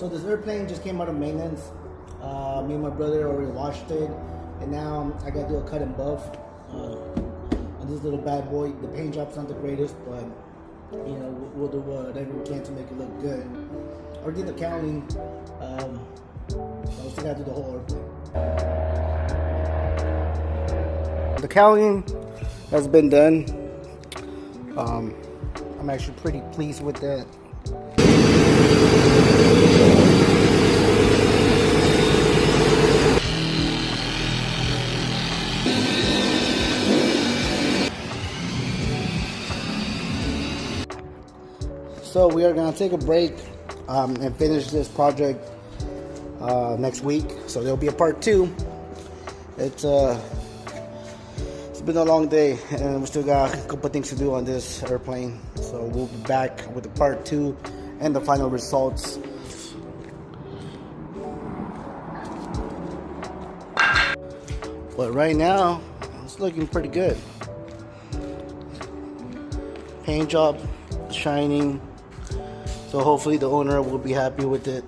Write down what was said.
So this airplane just came out of maintenance. Me and my brother already washed it, and now I gotta do a cut and buff on this little bad boy. The paint job's not the greatest, but you know we'll do whatever we can to make it look good. I already did the cowling. I still gotta do the whole airplane. The cowling has been done. I'm actually pretty pleased with that. So we are gonna take a break and finish this project next week. So there'll be a part 2. It's been a long day, and we still got a couple things to do on this airplane. So we'll be back with the part 2 and the final results. But right now, it's looking pretty good. Paint job shining. So hopefully the owner will be happy with it.